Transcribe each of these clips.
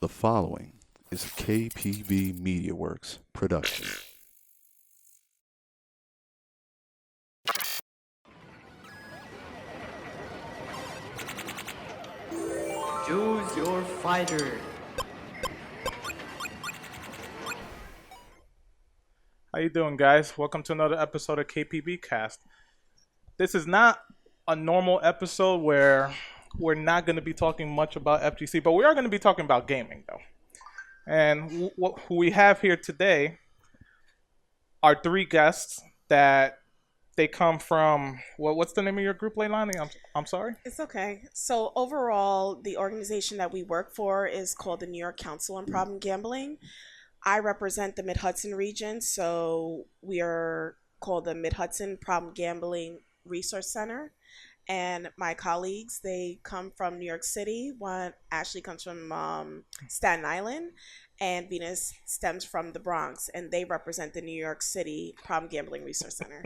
The following is a KPB Media Works production. Choose your fighter. How you doing, guys? Welcome to another episode of KPBCast. This is not a normal episode where we're not going to be talking much about FGC, but we are going to be talking about gaming, though. And who we have here today are three guests that they come from. What's the name of your group, Leilani? I'm sorry. It's okay. So overall, the organization that we work for is called the New York Council on Problem Gambling. I represent the Mid-Hudson region, so we are called the Mid-Hudson Problem Gambling Resource Center. And my colleagues, they come from New York City. One actually comes from Staten Island, and Venus stems from the Bronx, and they represent the New York City Problem Gambling Resource Center.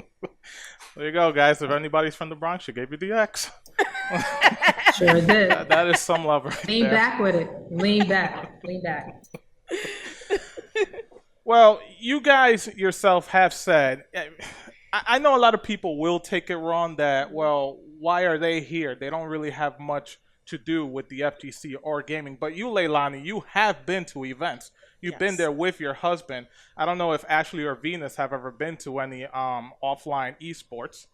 There you go, guys. If anybody's from the Bronx, she gave you the X. Sure did. That is some love right Lean there. back with it. Lean back. Lean back. Well, you guys yourself have said, I know a lot of people will take it wrong that, well, why are they here? They don't really have much to do with the FGC or gaming. But you, Leilani, you have been to events. You've been there with your husband. I don't know if Ashley or Venus have ever been to any offline esports.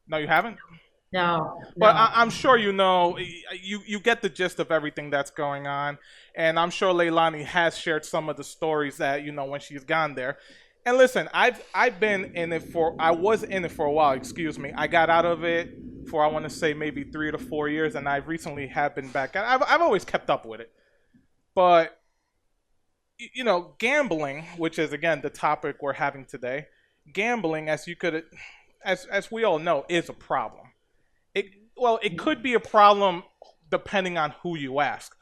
No, you haven't? No. But I'm sure you know, you get the gist of everything that's going on. And I'm sure Leilani has shared some of the stories that, you know, when she's gone there. And listen, I was in it for a while, excuse me. I got out of it for, I want to say, maybe 3 to 4 years. And I recently have been back. I've always kept up with it. But, you know, gambling, which is, again, the topic we're having today. Gambling, as we all know, is a problem. It could be a problem depending on who you ask.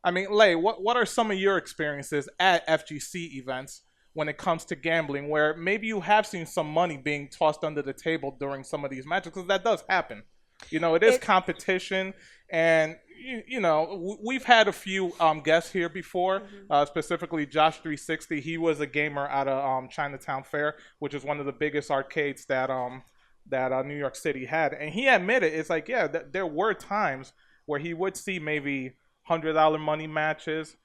I mean, Lei, what are some of your experiences at FGC events when it comes to gambling, where maybe you have seen some money being tossed under the table during some of these matches? Because that does happen. You know, it is competition, and you know, we've had a few guests here before, specifically Josh 360. He was a gamer out of Chinatown Fair, which is one of the biggest arcades that New York City had, and he admitted it's like, yeah, there were times where he would see maybe $100 money matches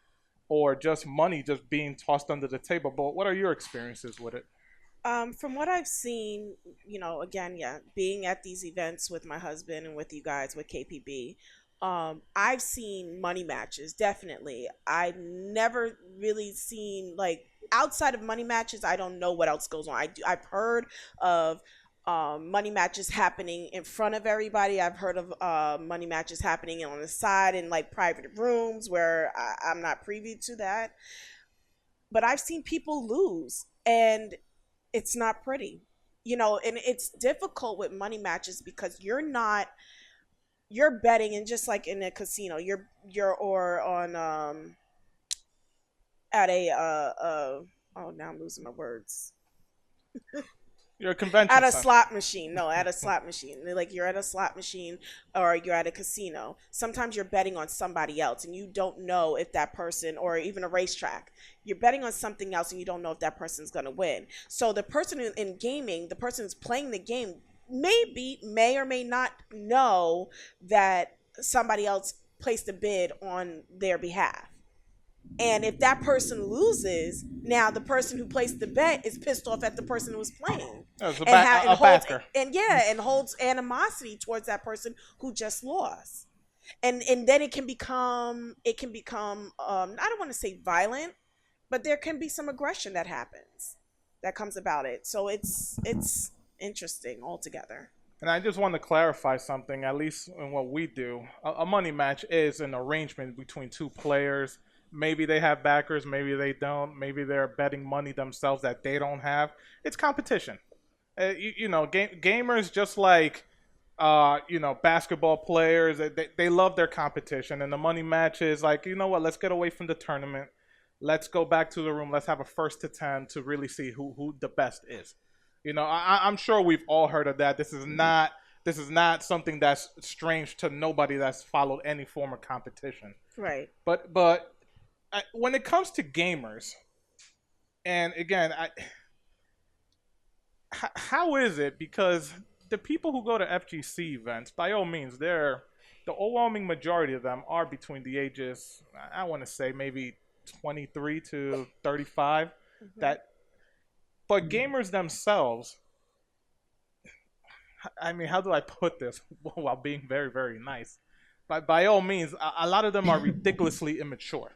or just money just being tossed under the table. But what are your experiences with it? From what I've seen, you know, again, being at these events with my husband and with you guys with KPB, I've seen money matches, definitely. I've never really seen, like, outside of money matches, I don't know what else goes on. I've heard of money matches happening in front of everybody. I've heard of money matches happening on the side in, like, private rooms where I'm not privy to that. But I've seen people lose, and it's not pretty, you know. And it's difficult with money matches because you're betting, and just like in a casino, you're or on at a oh, now I'm losing my words. You're a convention at a center. slot machine. No, at a slot machine. Like, you're at a slot machine or you're at a casino. Sometimes you're betting on somebody else and you don't know if that person, or even a racetrack, you're betting on something else and you don't know if that person's going to win. So the person in gaming, the person who's playing the game, may or may not know that somebody else placed a bid on their behalf. And if that person loses, now the person who placed the bet is pissed off at the person who was playing. It's a backer. And holds animosity towards that person who just lost. And then it can become I don't want to say violent, but there can be some aggression that comes about it. So it's interesting altogether. And I just want to clarify something, at least in what we do. A money match is an arrangement between two players. Maybe they have backers, maybe they don't. Maybe they're betting money themselves that they don't have. It's competition. You know, gamers, just like, you know, basketball players, they love their competition. And the money match is like, you know what, let's get away from the tournament. Let's go back to the room. Let's have a first to 10 to really see who the best is. You know, I'm sure we've all heard of that. This is not something that's strange to nobody that's followed any form of competition. Right. But when it comes to gamers, and again, how is it? Because the people who go to FGC events, by all means, the overwhelming majority of them are between the ages, I want to say maybe 23 to 35. That, but gamers themselves, I mean, how do I put this while being very, very nice? By all means, a lot of them are ridiculously immature.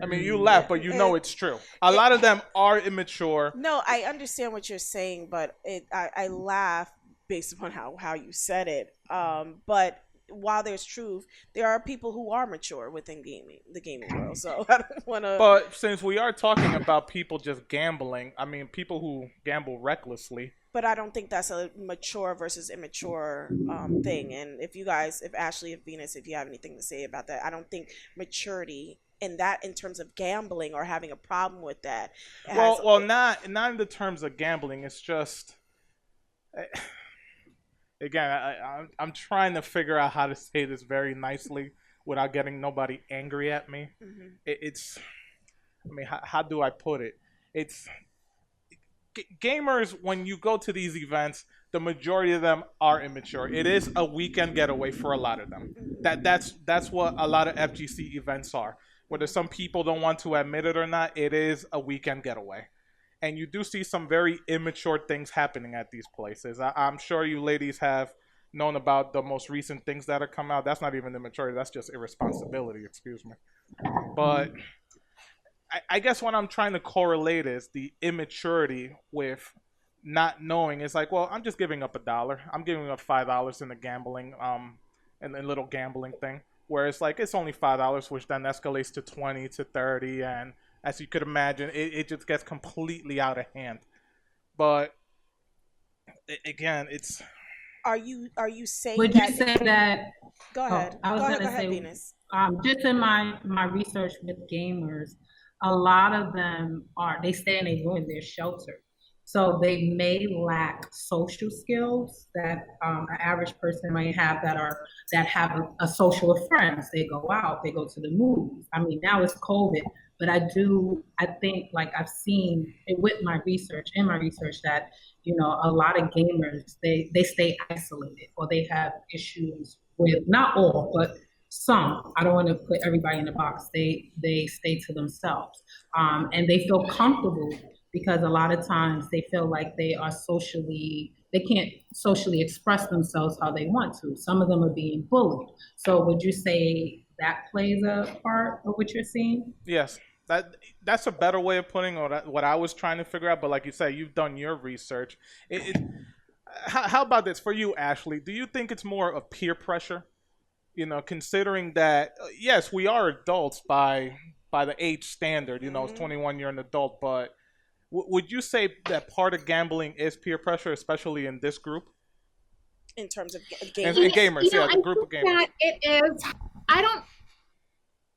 I mean, you laugh, but you know it's true. A lot of them are immature. No, I understand what you're saying, but I laugh based upon how you said it. But while there's truth, there are people who are mature within the gaming world. So I don't want to. But since we are talking about people just gambling, I mean, people who gamble recklessly. But I don't think that's a mature versus immature thing. And if Ashley, if Venus, if you have anything to say about that, I don't think maturity in terms of gambling or having a problem with that. Well, not in the terms of gambling. It's just, again, I'm trying to figure out how to say this very nicely without getting nobody angry at me. I mean, how do I put it? It's gamers, when you go to these events, the majority of them are immature. It is a weekend getaway for a lot of them. That's what a lot of FGC events are. Whether some people don't want to admit it or not, it is a weekend getaway. And you do see some very immature things happening at these places. I'm sure you ladies have known about the most recent things that have come out. That's not even immaturity. That's just irresponsibility, excuse me. But I guess what I'm trying to correlate is the immaturity with not knowing. It's like, well, I'm just giving up $1. I'm giving up $5 in the gambling, and the little gambling thing. Where it's like, it's only $5, which then escalates to 20 to 30, and as you could imagine, it just gets completely out of hand. But again, it's. Are you saying? Would you say that? Go ahead. I was go going to ahead, say, Venus. just in my research with gamers, a lot of them they stay in a room, they're sheltered. So they may lack social skills that an average person might have that have a social of friends. They go out, they go to the movies. I mean, now it's COVID, but I think like I've seen it with my research that, a lot of gamers, they stay isolated, or they have issues with, not all, but some. I don't want to put everybody in a box. They stay to themselves, and they feel comfortable because a lot of times they feel like they can't socially express themselves how they want to. Some of them are being bullied. So would you say that plays a part of what you're seeing? Yes, that's a better way of putting it, what I was trying to figure out. But like you said, you've done your research. How about this for you, Ashley? Do you think it's more of peer pressure? Considering that, yes, we are adults by the age standard. It's 21, you're an adult, but would you say that part of gambling is peer pressure, especially in this group? In terms of gamers? Gamers, the group of gamers. That it is.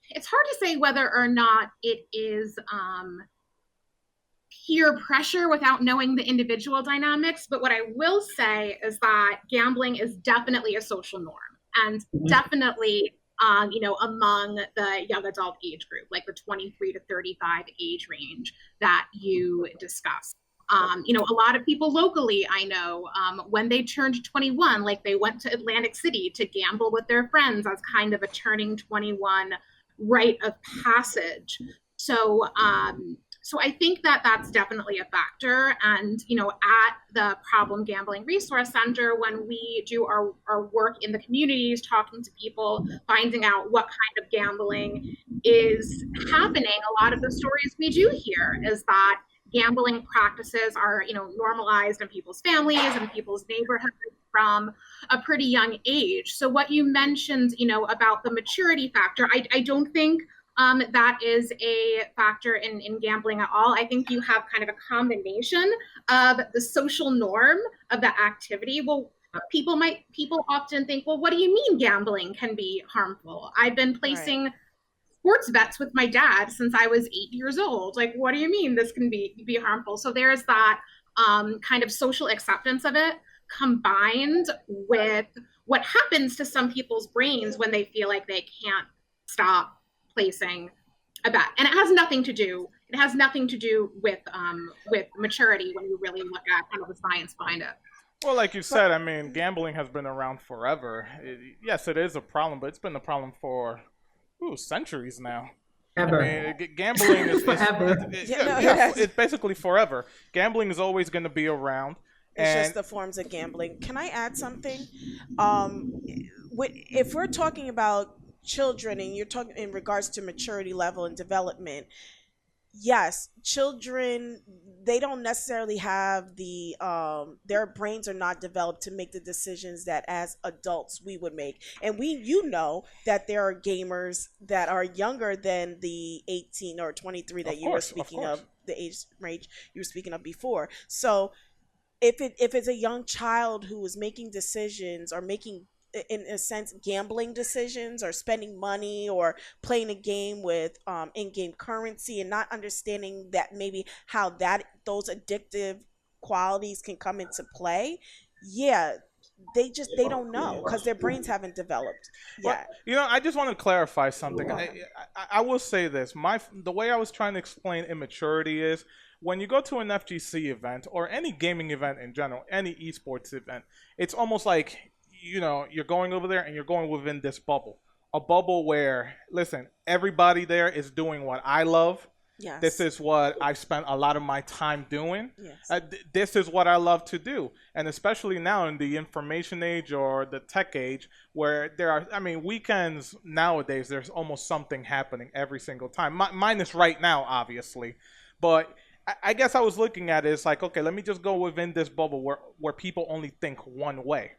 It's hard to say whether or not it is peer pressure without knowing the individual dynamics. But what I will say is that gambling is definitely a social norm, and definitely among the young adult age group, like the 23 to 35 age range that you discussed. A lot of people locally, I know, when they turned 21, like they went to Atlantic City to gamble with their friends as kind of a turning 21 rite of passage. So I think that that's definitely a factor. And, at the Problem Gambling Resource Center, when we do our work in the communities, talking to people, finding out what kind of gambling is happening, a lot of the stories we do hear is that gambling practices are, normalized in people's families and people's neighborhoods from a pretty young age. So what you mentioned, about the maturity factor, I don't think that is a factor in gambling at all. I think you have kind of a combination of the social norm of the activity. Well, people often think, well, what do you mean gambling can be harmful? I've been placing sports bets with my dad since I was 8 years old. Like, what do you mean this can be harmful? So there's that kind of social acceptance of it, combined with what happens to some people's brains when they feel like they can't stop placing a bet. And it has nothing to do with maturity when you really look at kind of the science behind it. Well, like you said, I mean, gambling has been around forever. Yes, it is a problem, but it's been a problem for centuries now. Ever. I mean, gambling is Forever. it's basically forever. Gambling is always going to be around. It's just the forms of gambling. Can I add something? If we're talking about children and you're talking in regards to maturity level and development, yes, children, they don't necessarily have their brains are not developed to make the decisions that as adults we would make. And that there are gamers that are younger than the 18 or 23 that you were speaking of, the age range you were speaking of before. So if it's a young child who is making decisions or making, in a sense, gambling decisions or spending money or playing a game with in-game currency and not understanding that maybe how those addictive qualities can come into play, they don't know because their brains haven't developed yet. Well, I just want to clarify something. I will say this. The way I was trying to explain immaturity is when you go to an FGC event or any gaming event in general, any esports event, it's almost like you're going over there and you're going within this bubble. A bubble where, listen, everybody there is doing what I love. Yes. This is what I've spent a lot of my time doing. Yes. This is what I love to do. And especially now in the information age or the tech age where weekends nowadays, there's almost something happening every single time. Minus right now, obviously. But I guess I was looking at it as like, okay, let me just go within this bubble where people only think one way.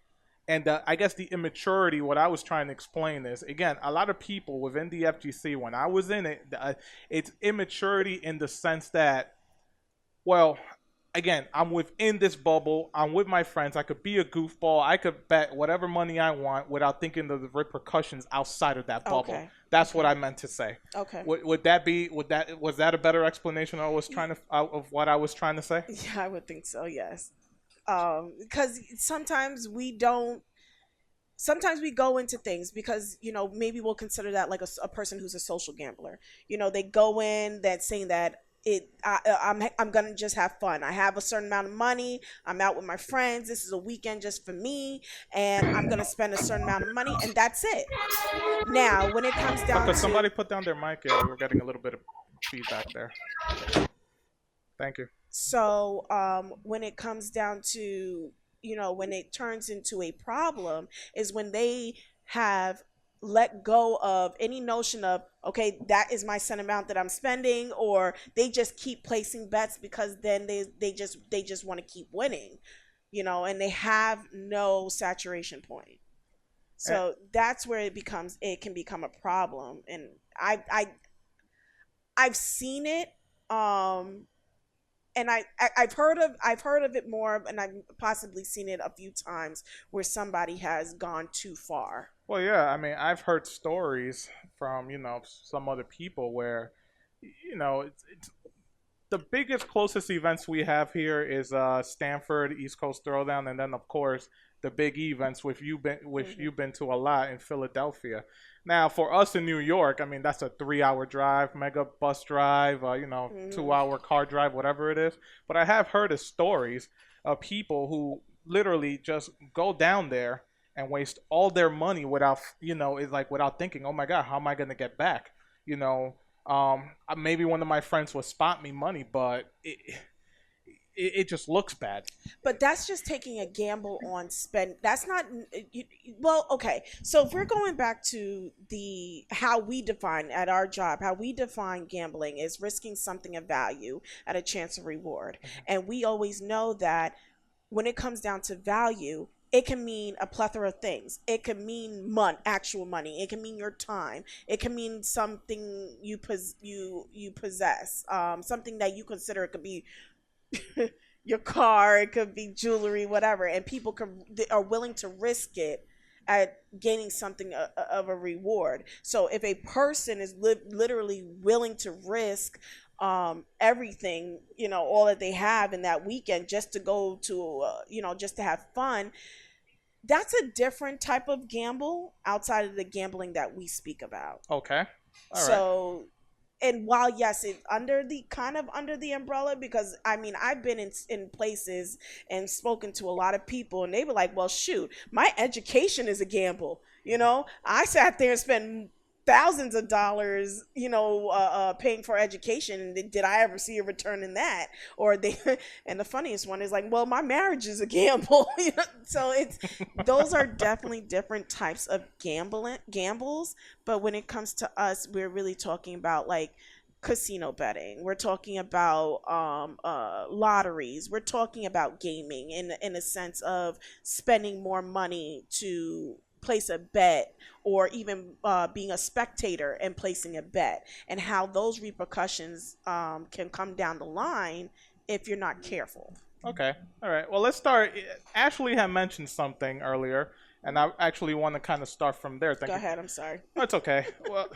And I guess the immaturity, what I was trying to explain is, again, a lot of people within the FGC, when I was in it, it's immaturity in the sense that, well, again, I'm within this bubble. I'm with my friends. I could be a goofball. I could bet whatever money I want without thinking of the repercussions outside of that bubble. Okay. That's what I meant to say. Okay. Was that a better explanation of what I was trying to say? Yeah, I would think so. Yes. Because sometimes we go into things because, maybe we'll consider that like a person who's a social gambler. They go in that saying that I'm going to just have fun. I have a certain amount of money. I'm out with my friends. This is a weekend just for me. And I'm going to spend a certain amount of money. And that's it. Now, when it comes down to... somebody put down their mic. Yeah, we're getting a little bit of feedback there. Thank you. So when it comes down to, when it turns into a problem is when they have let go of any notion of, okay, that is my set amount that I'm spending, or they just keep placing bets because then they just want to keep winning, and they have no saturation point. So that's where it can become a problem. And I've seen it, and I've heard of it more, and I've possibly seen it a few times where somebody has gone too far. Well, yeah, I've heard stories from, some other people where, it's the biggest, closest events we have here is Stanford, East Coast Throwdown, and then, of course, the big events which you've been to a lot in Philadelphia. Now, for us in New York, that's a 3-hour drive, mega bus drive, 2-hour car drive, whatever it is. But I have heard of stories of people who literally just go down there and waste all their money without thinking, oh my God, how am I going to get back? Maybe one of my friends will spot me money, but it just looks bad. But that's just taking a gamble on spend. That's not, well, okay. So if we're going back to how we define at our job, how we define gambling is risking something of value at a chance of reward. Mm-hmm. And we always know that when it comes down to value, it can mean a plethora of things. It can mean actual money. It can mean your time. It can mean something you possess, something that you consider. It could be your car, it could be jewelry, whatever, and people are willing to risk it at gaining something of a reward. So if a person is literally willing to risk everything, all that they have in that weekend just to go to just to have fun, that's a different type of gamble outside of the gambling that we speak about. Okay. All right. So, and while yes, it's under the kind of under the umbrella, because I mean I've been in places and spoken to a lot of people, and they were like, "Well, shoot, my education is a gamble." I sat there and spent thousands of dollars, paying for education, and did I ever see a return in that? Or they, and the funniest one is like, well, my marriage is a gamble. So it's those are definitely different types of gambles. But when it comes to us, we're really talking about like casino betting. We're talking about lotteries. We're talking about gaming in a sense of spending more money to place a bet, or even being a spectator and placing a bet, and how those repercussions can come down the line if you're not careful. Okay. All right. Well, let's start. Ashley had mentioned something earlier, and I actually want to kind of start from there. Thank Go you. ahead. I'm sorry. That's okay. Well,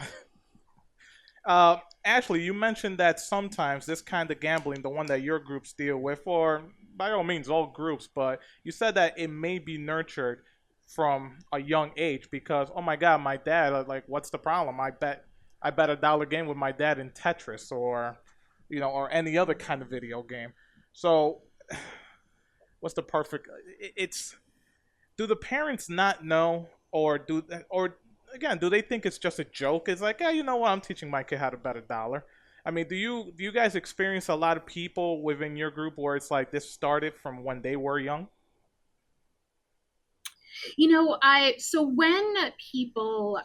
Ashley, you mentioned that sometimes this kind of gambling, the one that your groups deal with, or by all means all groups, but you said that it may be nurtured from a young age because, oh my God, my dad, like, what's the problem? I bet $1 game with my dad in Tetris, or or any other kind of video game. So what's the perfect? It's do the parents not know, or again, do they think it's just a joke? It's like, yeah, you know what? I'm teaching my kid how to bet $1. I mean, do you guys experience a lot of people within your group where it's like this started from when they were young? So when the people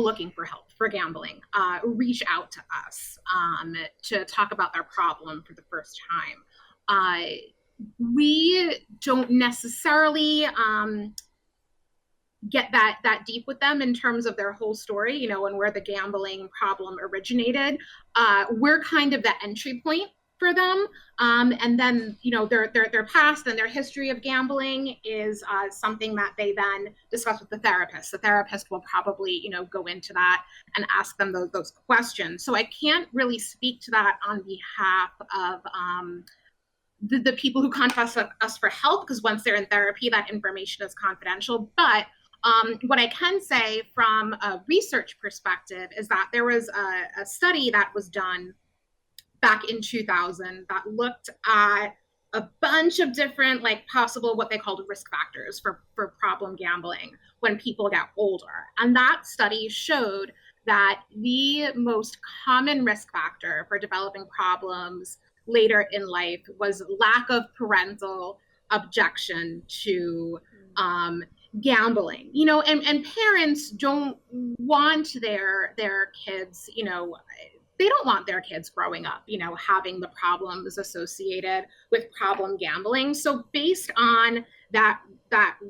looking for help for gambling reach out to us to talk about their problem for the first time, we don't necessarily get that deep with them in terms of their whole story, and where the gambling problem originated. We're kind of the entry point for them, and then their past and their history of gambling is something that they then discuss with the therapist. The therapist will probably go into that and ask them those questions. So I can't really speak to that on behalf of the people who contact us for help, because once they're in therapy, that information is confidential. But what I can say from a research perspective is that there was a study that was done back in 2000 that looked at a bunch of different possible what they called risk factors for problem gambling when people get older. And that study showed that the most common risk factor for developing problems later in life was lack of parental objection to gambling. And parents don't want their kids, they don't want their kids growing up, having the problems associated with problem gambling. So based on that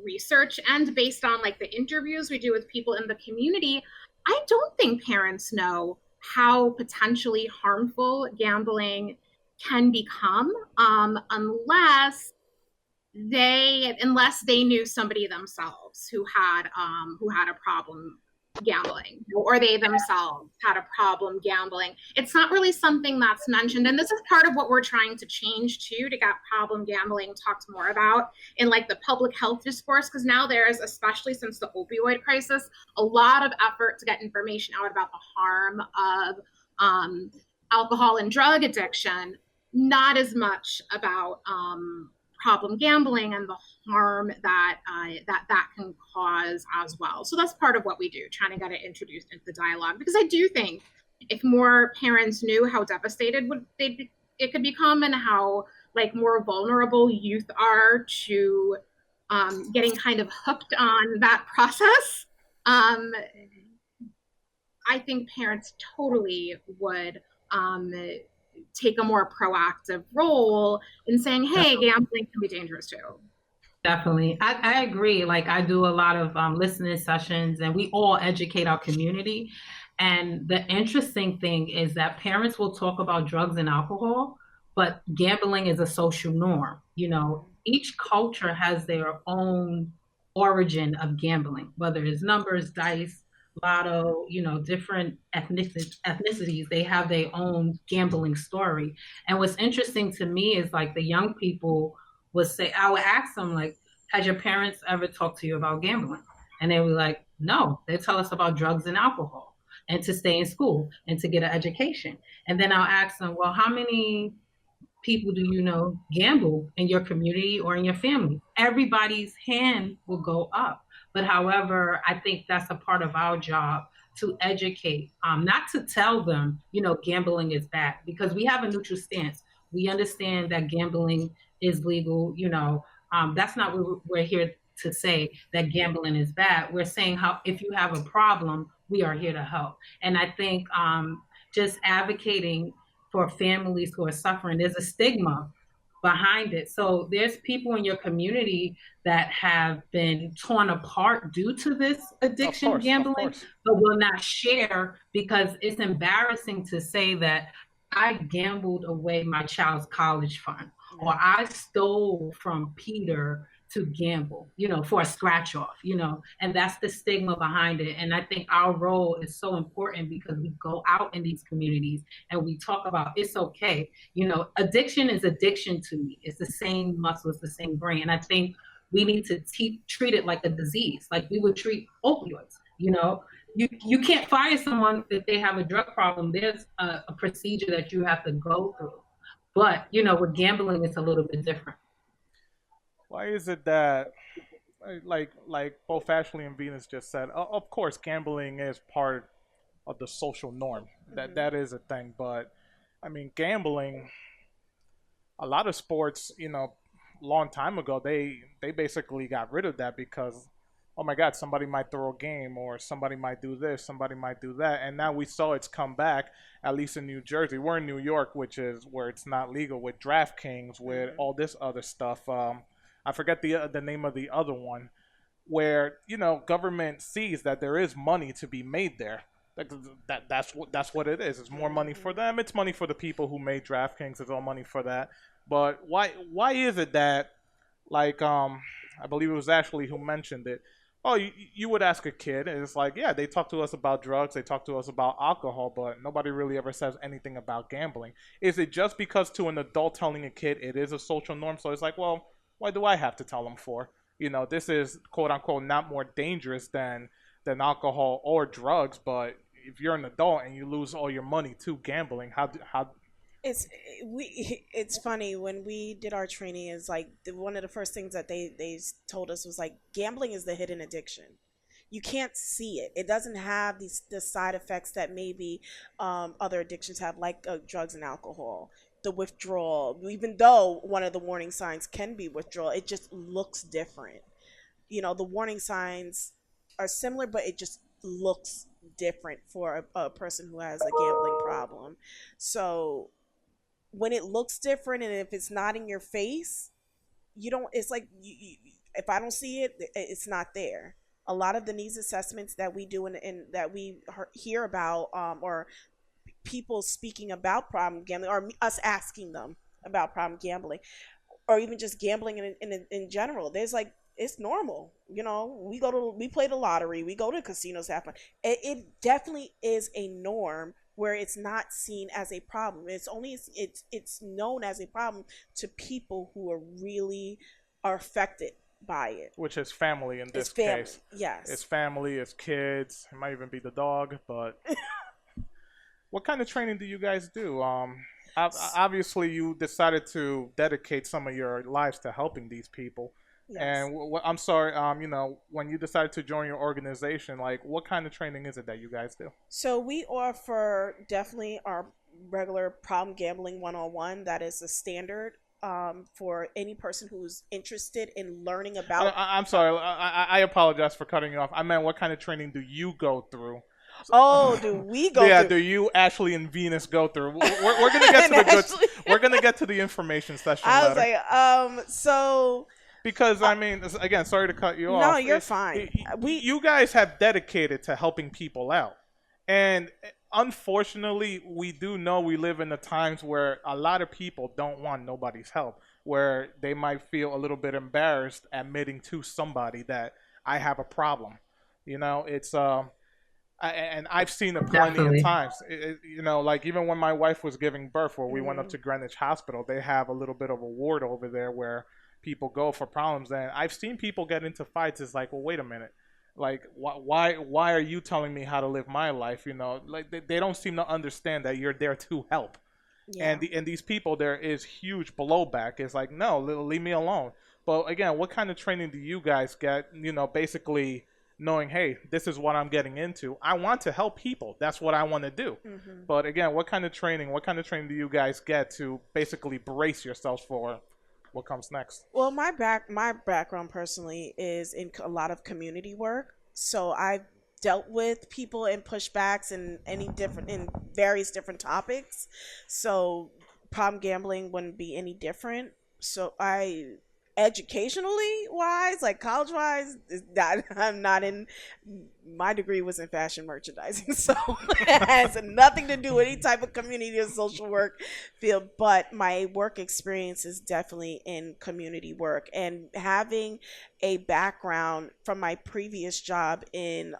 research, and based on the interviews we do with people in the community, I don't think parents know how potentially harmful gambling can become unless they knew somebody themselves who had a problem gambling, or they themselves had a problem gambling. It's not really something that's mentioned, and this is part of what we're trying to change too, to get problem gambling talked more about in the public health discourse, because now there's, especially since the opioid crisis, a lot of effort to get information out about the harm of alcohol and drug addiction, not as much about problem gambling and the harm that can cause as well. So that's part of what we do, trying to get it introduced into the dialogue, because I do think if more parents knew how devastated it could become, and how more vulnerable youth are to getting kind of hooked on that process, I think parents totally would take a more proactive role in saying, hey, gambling can be dangerous too. Definitely. I agree. I do a lot of listening sessions, and we all educate our community. And the interesting thing is that parents will talk about drugs and alcohol, but gambling is a social norm. Each culture has their own origin of gambling, whether it's numbers, dice, lotto, different ethnicities, they have their own gambling story. And what's interesting to me is the young people would say, I would ask them, has your parents ever talked to you about gambling? And they were like, no, they tell us about drugs and alcohol. and to stay in school and to get an education. And then I'll ask them, well, how many people do you know gamble in your community or in your family? Everybody's hand will go up. But however, I think that's a part of our job to educate, not to tell them, gambling is bad, because we have a neutral stance. We understand that gambling is legal. That's not what we're here to say, that gambling is bad. We're saying how if you have a problem, we are here to help. And I think just advocating for families who are suffering, there's a stigma behind it. So there's people in your community that have been torn apart due to this addiction, gambling, but will not share because it's embarrassing to say that I gambled away my child's college fund, or I stole from Peter to gamble, for a scratch off, and that's the stigma behind it. And I think our role is so important because we go out in these communities and we talk about it's okay. Addiction is addiction to me. It's the same muscle, it's the same brain. And I think we need to treat it like a disease, like we would treat opioids. You can't fire someone if they have a drug problem. There's a procedure that you have to go through. But, with gambling, it's a little bit different. Why is it that, like both Ashley and Venus just said, of course, gambling is part of the social norm. That is a thing. But, I mean, gambling, a lot of sports, long time ago, they basically got rid of that because, oh my God, somebody might throw a game or somebody might do this, somebody might do that. And now we saw it's come back, at least in New Jersey. We're in New York, which is where it's not legal, with DraftKings, with all this other stuff. I forget the name of the other one, where government sees that there is money to be made there. That's what it is. It's more money for them. It's money for the people who made DraftKings. It's all money for that. But why is it that, like I believe it was Ashley who mentioned it. Oh, you would ask a kid, and it's like, yeah, they talk to us about drugs, they talk to us about alcohol, but nobody really ever says anything about gambling. Is it just because to an adult telling a kid it is a social norm? So it's like, well, why do I have to tell them for? This is quote unquote not more dangerous than alcohol or drugs, but if you're an adult and you lose all your money to gambling, how it's funny when we did our training. Is like one of the first things that they told us was like, gambling is the hidden addiction. You can't see it. It doesn't have the side effects that maybe other addictions have, like drugs and alcohol. The withdrawal, even though one of the warning signs can be withdrawal, it just looks different. The warning signs are similar, but it just looks different for a person who has a gambling problem. So when it looks different and if it's not in your face, it's like if I don't see it, it's not there. A lot of the needs assessments that we do and that we hear about, or people speaking about problem gambling, or us asking them about problem gambling, or even just gambling in general, there's like, it's normal. We play the lottery, we go to casinos to have fun. It definitely is a norm where it's not seen as a problem. It's known as a problem to people who are affected by it, which is family in this case. Yes, it's family, it's kids, it might even be the dog. But what kind of training do you guys do? Obviously, you decided to dedicate some of your lives to helping these people. Yes. And I'm sorry, when you decided to join your organization, like, what kind of training is it that you guys do? So we offer definitely our regular problem gambling 101. That is a standard for any person who's interested in learning about. I'm sorry, I apologize for cutting you off. I meant, what kind of training do you go through? Oh, do we go? Yeah, through? Do you, Ashley and Venus, go through? We're gonna get to the we're gonna get to the information session. I was like, so. Because, I mean, again, sorry to cut you off. No, you're fine. You guys have dedicated to helping people out. And unfortunately, we do know we live in the times where a lot of people don't want nobody's help, where they might feel a little bit embarrassed admitting to somebody that I have a problem. It's and I've seen it plenty of times. Like even when my wife was giving birth, where we went up to Greenwich Hospital, they have a little bit of a ward over there where people go for problems, and I've seen people get into fights. It's like, well, wait a minute, Like, why are you telling me how to live my life? You know, like they don't seem to understand that you're there to help. Yeah. And these people, there is huge blowback. It's like, no, leave me alone. But again, what kind of training do you guys get? You know, basically knowing, hey, this is what I'm getting into. I want to help people. That's what I want to do. Mm-hmm. But again, what kind of training do you guys get to basically brace yourselves for what comes next? Well, my background personally is in a lot of community work. So I've dealt with people and pushbacks and in various different topics. So problem gambling wouldn't be any different. So I educationally wise, like college wise, I'm not in. My degree was in fashion merchandising, so it has nothing to do with any type of community or social work field. But my work experience is definitely in community work, and having a background from my previous job in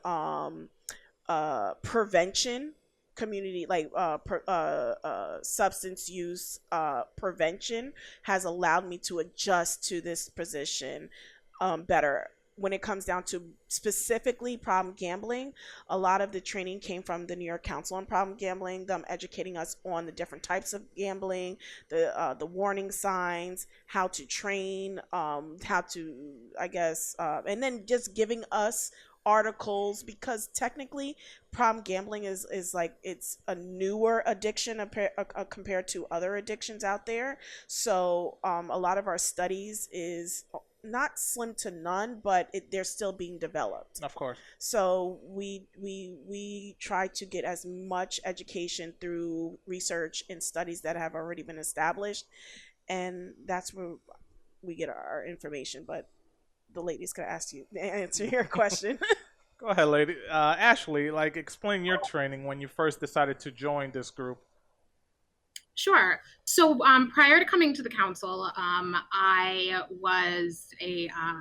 prevention, community substance use prevention has allowed me to adjust to this position better. When it comes down to specifically problem gambling, a lot of the training came from the New York Council on Problem Gambling, them educating us on the different types of gambling, the warning signs, how to train, how to, I guess, and then just giving us articles, because technically problem gambling is like, it's a newer addiction compared to other addictions out there. So a lot of our studies is not slim to none, but they're still being developed. Of course. So we try to get as much education through research and studies that have already been established, and that's where we get our information. But the ladies could answer your question. Go ahead, lady. Ashley, like, explain your training when you first decided to join this group. Sure. So prior to coming to the council, I was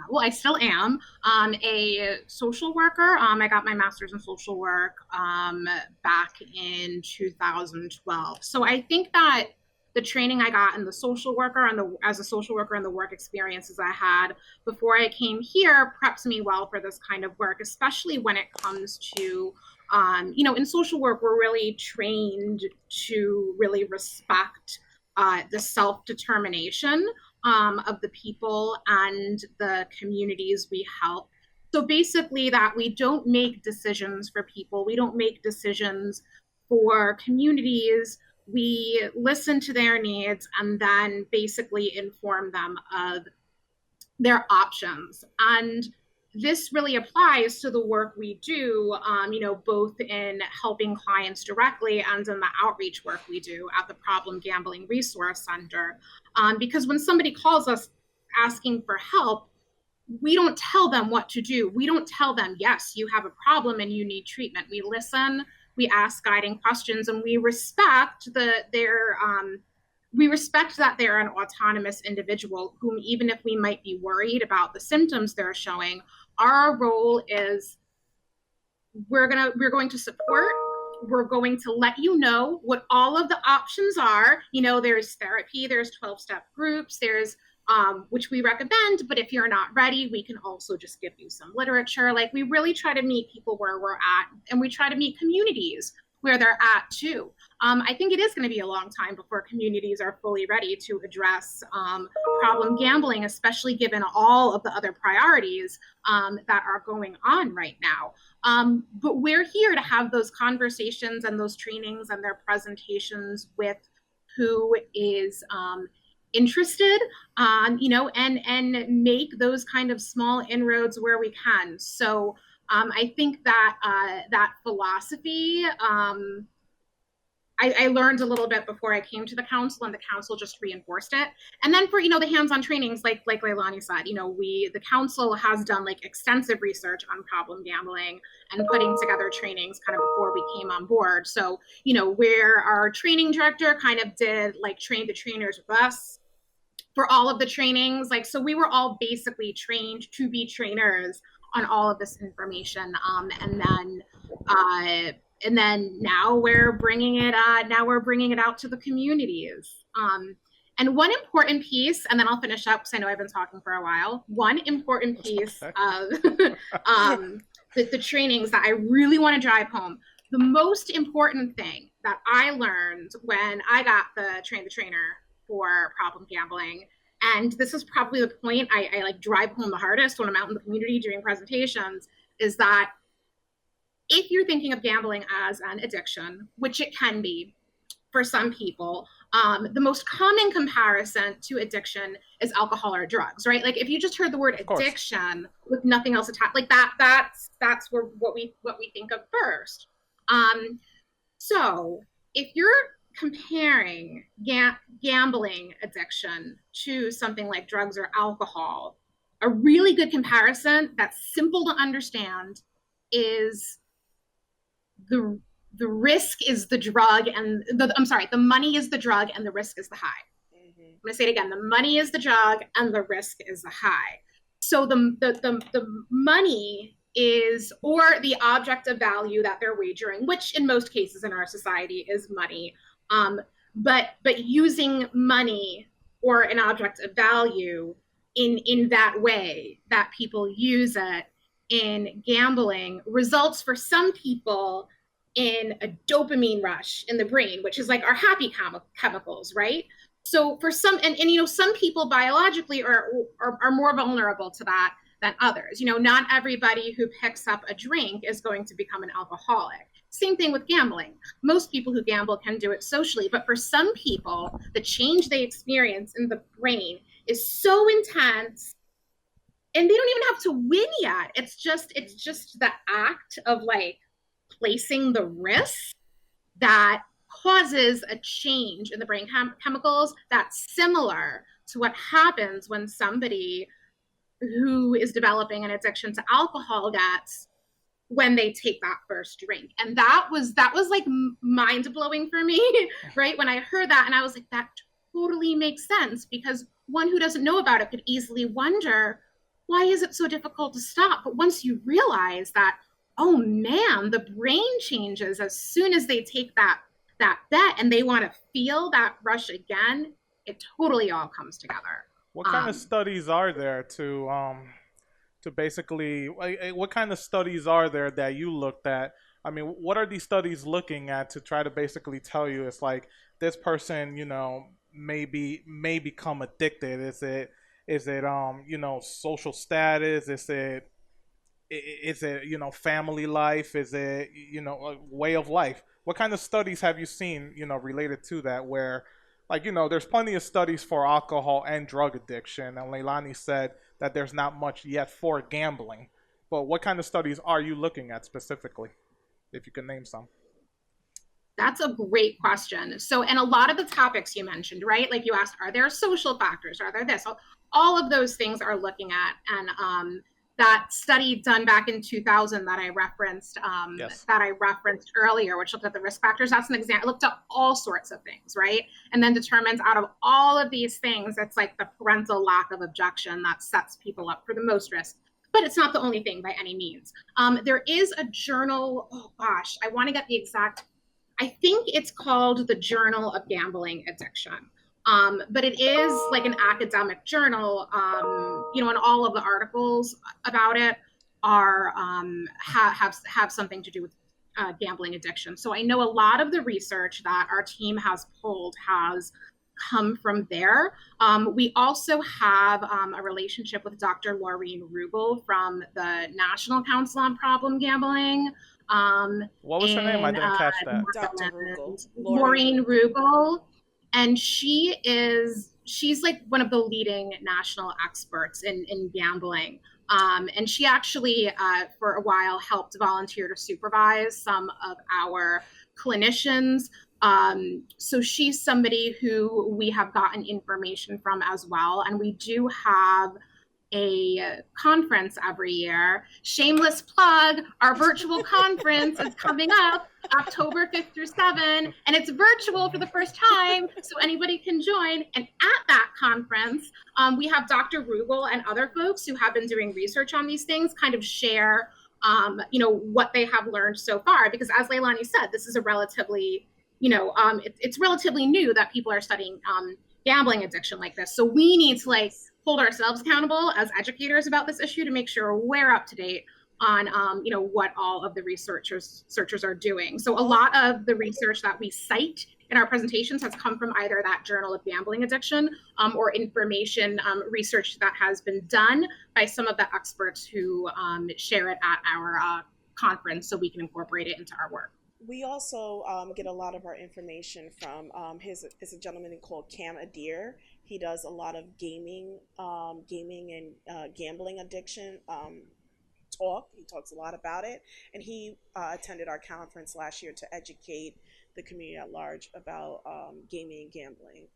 well, I still am a social worker. I got my master's in social work back in 2012. So I think that the training I got in the social worker as a social worker and the work experiences I had before I came here preps me well for this kind of work, especially when it comes to in social work, we're really trained to really respect the self-determination of the people and the communities we help. So basically that we don't make decisions for people. We don't make decisions for communities. We listen to their needs and then basically inform them of their options. And this really applies to the work we do, both in helping clients directly and in the outreach work we do at the Problem Gambling Resource Center. Because when somebody calls us asking for help, we don't tell them what to do. We don't tell them, yes, you have a problem and you need treatment. We listen, we ask guiding questions, and we respect we respect that they're an autonomous individual whom, even if we might be worried about the symptoms they're showing, our role is we're going to support, we're going to let you know what all of the options are. There's therapy, there's 12-step groups, there's which we recommend, but if you're not ready, we can also just give you some literature. Like, we really try to meet people where we're at, and we try to meet communities where they're at too. I think it is going to be a long time before communities are fully ready to address problem gambling, especially given all of the other priorities that are going on right now. But we're here to have those conversations and those trainings and their presentations with who is interested, and make those kind of small inroads where we can. So I think that that philosophy, I learned a little bit before I came to the council, and the council just reinforced it. And then for, the hands-on trainings, like Leilani said, the council has done like extensive research on problem gambling and putting together trainings kind of before we came on board. So, where our training director kind of did like train the trainers with us for all of the trainings, like, so we were all basically trained to be trainers on all of this information, and then now we're bringing it out to the communities. And one important piece, and then I'll finish up because I know I've been talking for a while. One important piece of the trainings that I really want to drive home. The most important thing that I learned when I got the trainer for problem gambling, and this is probably the point I like drive home the hardest when I'm out in the community doing presentations, is that if you're thinking of gambling as an addiction, which it can be for some people, the most common comparison to addiction is alcohol or drugs, right? Like if you just heard the word addiction with nothing else attached, like that's what we think of first. So if you're comparing gambling addiction to something like drugs or alcohol, a really good comparison that's simple to understand is the risk is the drug and the money is the drug and the risk is the high. Mm-hmm. I'm gonna say it again. The money is the drug and the risk is the high. So the money is, or the object of value that they're wagering, which in most cases in our society is money. But using money or an object of value in that way that people use it in gambling results for some people in a dopamine rush in the brain, which is like our happy chemicals, right? So for some, and some people biologically are more vulnerable to that than others. Not everybody who picks up a drink is going to become an alcoholic. Same thing with gambling. Most people who gamble can do it socially, but for some people, the change they experience in the brain is so intense, and they don't even have to win yet. It's just the act of like placing the risk that causes a change in the brain chemicals that's similar to what happens when somebody who is developing an addiction to alcohol gets when they take that first drink. And that was like mind-blowing for me, right? When I heard that, and I was like, that totally makes sense, because one who doesn't know about it could easily wonder, why is it so difficult to stop? But once you realize that, oh man, the brain changes as soon as they take that bet and they want to feel that rush again, it totally all comes together. What kind of studies are there to basically, what kind of studies are there that you looked at? I mean, what are these studies looking at to try to basically tell you it's like this person, may become addicted? Is it social status? Is it family life? Is it a way of life? What kind of studies have you seen related to that, where there's plenty of studies for alcohol and drug addiction, and Leilani said that there's not much yet for gambling, but what kind of studies are you looking at specifically, if you can name some? That's a great question. So, and a lot of the topics you mentioned, right? Like you asked, are there social factors? Are there this? So all of those things are looking at, and that study done back in 2000 that I referenced, yes, that I referenced earlier, which looked at the risk factors. That's an example. It looked at all sorts of things, right? And then determines out of all of these things, it's like the parental lack of objection that sets people up for the most risk. But it's not the only thing by any means. There is a journal. Oh gosh, I want to get the exact. I think it's called the Journal of Gambling Addiction. But it is like an academic journal, and all of the articles about it are have something to do with gambling addiction. So I know a lot of the research that our team has pulled has come from there. We also have a relationship with Dr. Laureen Rugel from the National Council on Problem Gambling. What was her name? I didn't catch that. Dr. Rugel. Laureen Rugel. And she's like one of the leading national experts in gambling. And she actually, for a while, helped volunteer to supervise some of our clinicians. So she's somebody who we have gotten information from as well. And we do have a conference every year. Shameless plug, our virtual conference is coming up October 5th through 7th, and it's virtual for the first time, so anybody can join. And at that conference, we have Dr. Rugel and other folks who have been doing research on these things kind of share what they have learned so far, because as Leilani said, this is a relatively, it's relatively new that people are studying gambling addiction like this. So we need to hold ourselves accountable as educators about this issue to make sure we're up to date on what all of the researchers are doing. So a lot of the research that we cite in our presentations has come from either that Journal of Gambling Addiction or information research that has been done by some of the experts who share it at our conference, so we can incorporate it into our work. We also get a lot of our information from is a gentleman called Cam Adair. He does a lot of gaming and gambling addiction talk. He talks a lot about it, and he attended our conference last year to educate the community at large about gaming and gambling.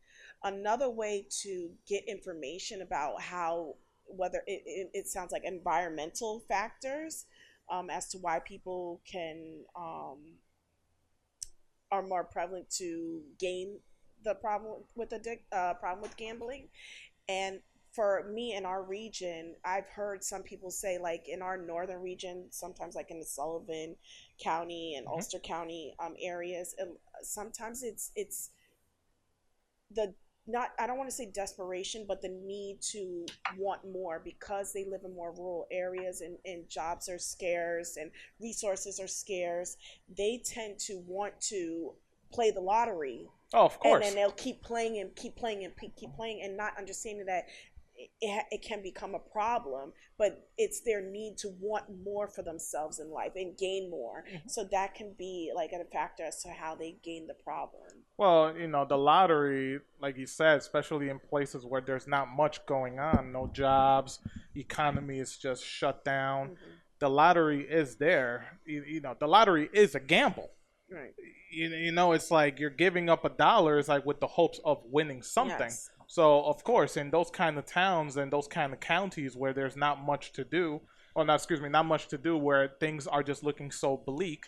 Another way to get information about how, whether it sounds like environmental factors as to why people can are more prevalent to gain the problem with gambling. And for me in our region, I've heard some people say, like in our northern region, sometimes like in the Sullivan County and Ulster County areas, and sometimes it's the not, I don't want to say desperation, but the need to want more because they live in more rural areas and jobs are scarce and resources are scarce. They tend to want to play the lottery. Oh, of course. And then they'll keep playing and keep playing and not understanding that it can become a problem, but it's their need to want more for themselves in life and gain more. So that can be like a factor as to how they gain the problem. Well, the lottery, like you said, especially in places where there's not much going on, no jobs, economy is just shut down. The lottery is there. The lottery is a gamble. Right. It's like you're giving up $1, it's like with the hopes of winning something. Yes. So, of course, in those kind of towns and those kind of counties where there's not much to do, not much to do, where things are just looking so bleak,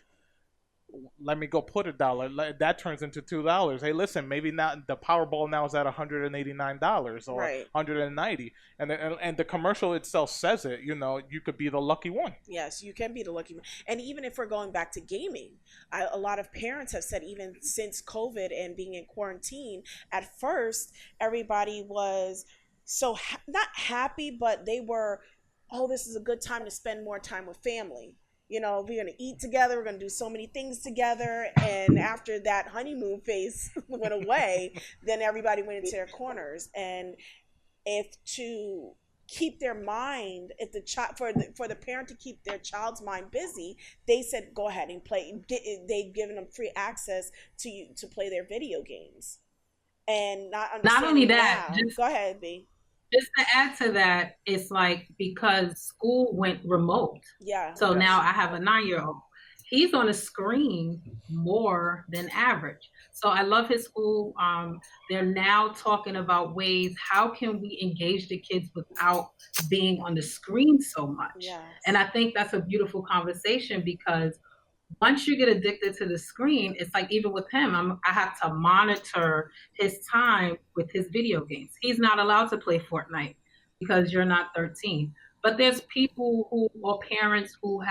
let me go put $1. That turns into $2. Hey, listen, maybe now the Powerball now is at $189 or Right. $190, and the commercial itself says it. You could be the lucky one. Yes, you can be the lucky one. And even if we're going back to gaming, a lot of parents have said, even since COVID and being in quarantine, at first everybody was so not happy, but they were, oh, this is a good time to spend more time with family. We're going to eat together. We're going to do so many things together. And after that honeymoon phase went away, then everybody went into their corners. And if to keep their mind, if the child, for the parent to keep their child's mind busy, they said, go ahead and play. They've given them free access to play their video games. And not only that, go ahead, B. Just to add to that, it's like because school went remote. Yeah. So now I have a 9-year-old. He's on a screen more than average. So I love his school. They're now talking about ways, how can we engage the kids without being on the screen so much? Yes. And I think that's a beautiful conversation, because once you get addicted to the screen, it's like, even with him, I have to monitor his time with his video games. He's not allowed to play Fortnite because you're not 13. But there's people or parents who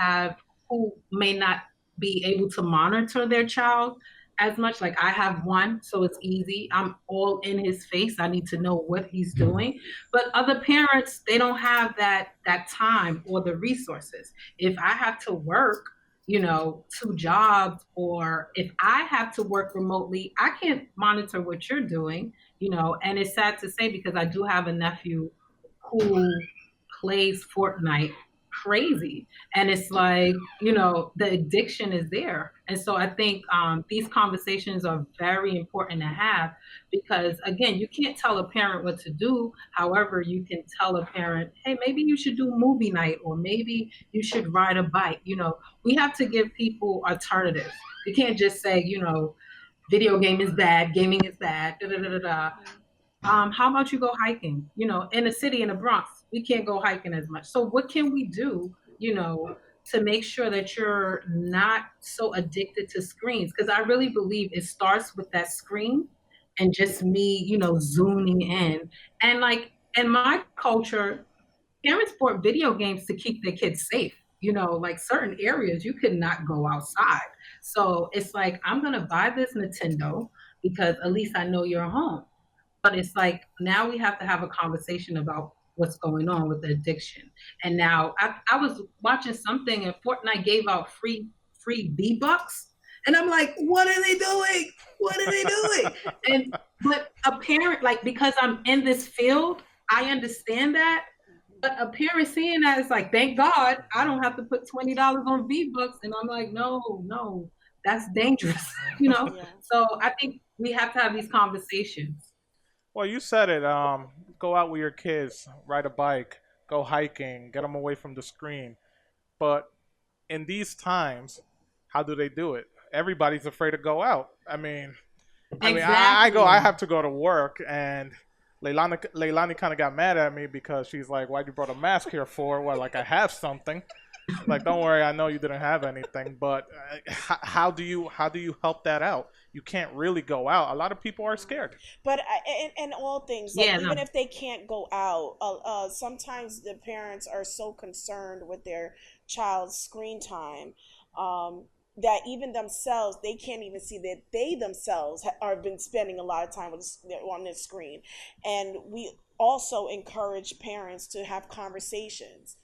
may not be able to monitor their child as much. Like I have one, so it's easy. I'm all in his face. I need to know what he's doing. But other parents, they don't have that time or the resources. If I have to work, 2 jobs, or if I have to work remotely, I can't monitor what you're doing, and it's sad to say, because I do have a nephew who plays Fortnite crazy, and it's like, the addiction is there. And so I think these conversations are very important to have, because again, you can't tell a parent what to do. However, you can tell a parent, hey, maybe you should do movie night, or maybe you should ride a bike. We have to give people alternatives. You can't just say, video game is bad, gaming is bad, da da da da da. How about you go hiking? In the city, in the Bronx, we can't go hiking as much. So what can we do, to make sure that you're not so addicted to screens? Because I really believe it starts with that screen and just me, zooming in. And like in my culture, parents bought video games to keep their kids safe. Like certain areas, you could not go outside. So it's like, I'm going to buy this Nintendo because at least I know you're home. But it's like, now we have to have a conversation about what's going on with the addiction. And now I was watching something and Fortnite gave out free V-Bucks. And I'm like, what are they doing? What are they doing? But a parent, like, because I'm in this field, I understand that. But a parent seeing that is like, thank God I don't have to put $20 on V-Bucks. And I'm like, no, that's dangerous, you know? Yeah. So I think we have to have these conversations. Well, you said it. Go out with your kids, ride a bike, go hiking, get them away from the screen. But in these times, how do they do it? Everybody's afraid to go out. I mean, I have to go to work, and Leilani kind of got mad at me because she's like, "Why'd you brought a mask here for?" Well, like I have something. Like, don't worry, I know you didn't have anything, but how do you help that out? You can't really go out. A lot of people are scared. But in all things, like, even if they can't go out, sometimes the parents are so concerned with their child's screen time that even themselves, they can't even see that they themselves are been spending a lot of time on this screen. And we also encourage parents to have conversations.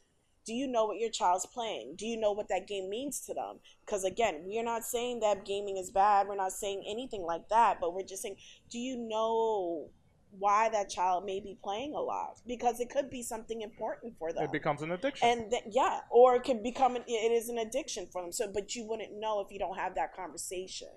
Do you know what your child's playing? Do you know what that game means to them? Because again, we're not saying that gaming is bad. We're not saying anything like that. But we're just saying, do you know why that child may be playing a lot? Because it could be something important for them. It becomes an addiction. And or it can become it is an addiction for them. So, but you wouldn't know if you don't have that conversation.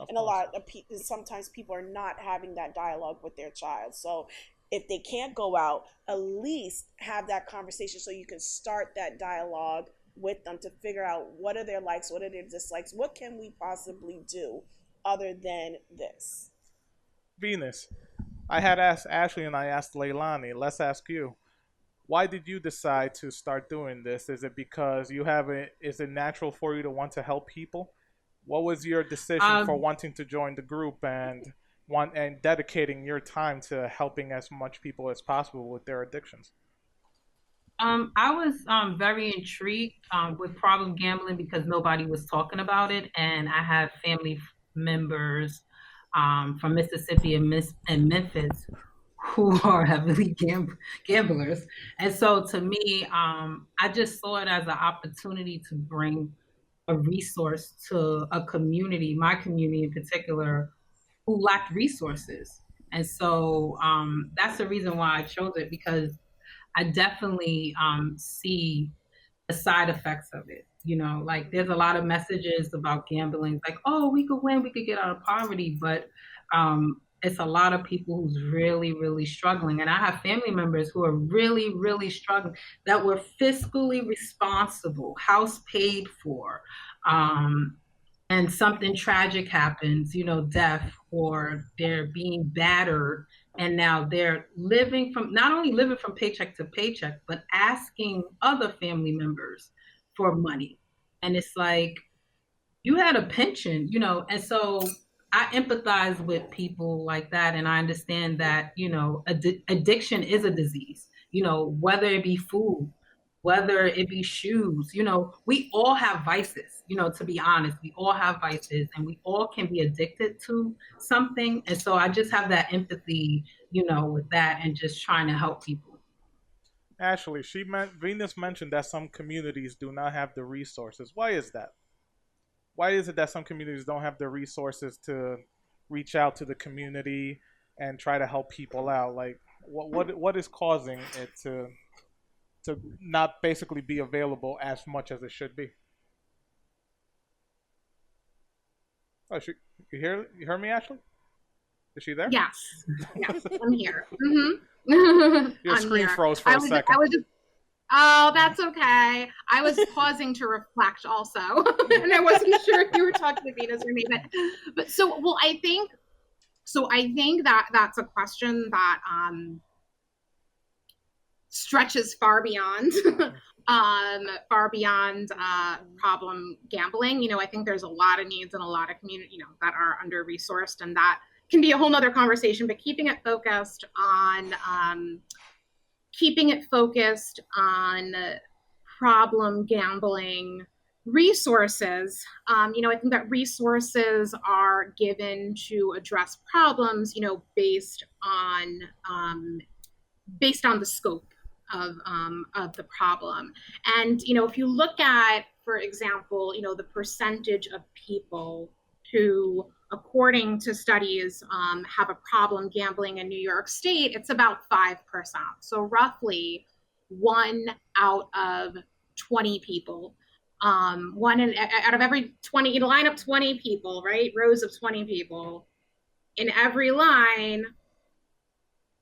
And a lot of people, sometimes people are not having that dialogue with their child. So if they can't go out, at least have that conversation so you can start that dialogue with them to figure out what are their likes, what are their dislikes, what can we possibly do other than this. Venus, I had asked Ashley and I asked Leilani. Let's ask you. Why did you decide to start doing this? Is it because is it natural for you to want to help people? What was your decision for wanting to join the group and dedicating your time to helping as much people as possible with their addictions? I was very intrigued with problem gambling because nobody was talking about it, and I have family members from Mississippi and Memphis who are heavily gamblers. And so to me, I just saw it as an opportunity to bring a resource to a community, my community in particular, who lacked resources. And so that's the reason why I chose it, because I definitely see the side effects of it. You know, like there's a lot of messages about gambling, like, oh, we could win, we could get out of poverty, but it's a lot of people who's really, really struggling. And I have family members who are really, really struggling, that were fiscally responsible, house paid for, and something tragic happens, you know, death, or they're being battered, and now they're not only living from paycheck to paycheck, but asking other family members for money. And it's like, you had a pension, you know. And so I empathize with people like that, and I understand that, you know, addiction is a disease, you know, whether it be food, whether it be shoes, you know, we all have vices, you know, to be honest, we all have vices, and we all can be addicted to something. And so I just have that empathy, you know, with that, and just trying to help people. Ashley, Venus mentioned that some communities do not have the resources. Why is that? Why is it that some communities don't have the resources to reach out to the community and try to help people out? Like, what is causing it to not basically be available as much as it should be? Oh, you hear me, Ashley? Is she there? Yes, I'm here. Your screen froze for a second. Oh, that's okay. I was pausing to reflect also, and I wasn't sure if you were talking to Venus or Nathan. But I think that that's a question that stretches far beyond problem gambling. You know, I think there's a lot of needs in a lot of communities, you know, that are under-resourced, and that can be a whole nother conversation. But keeping it focused on problem gambling resources, you know, I think that resources are given to address problems, you know, based on the scope of the problem. And, if you look at, for example, the percentage of people who, according to studies, have a problem gambling in New York State, it's about 5%. So roughly 1 out of 20 people, out of every 20, line up 20 people, right? Rows of 20 people. In every line,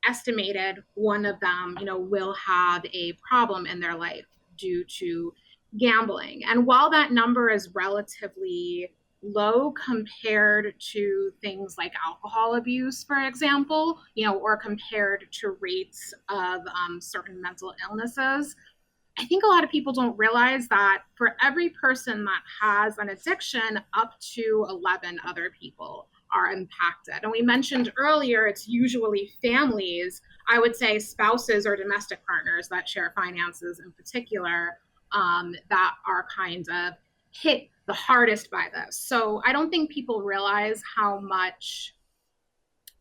estimated one of them, will have a problem in their life due to gambling. And while that number is relatively low compared to things like alcohol abuse, for example, or compared to rates of certain mental illnesses, I think a lot of people don't realize that for every person that has an addiction, up to 11 other people are impacted. And we mentioned earlier, it's usually families, I would say spouses or domestic partners that share finances in particular, that are kind of hit the hardest by this. So I don't think people realize how much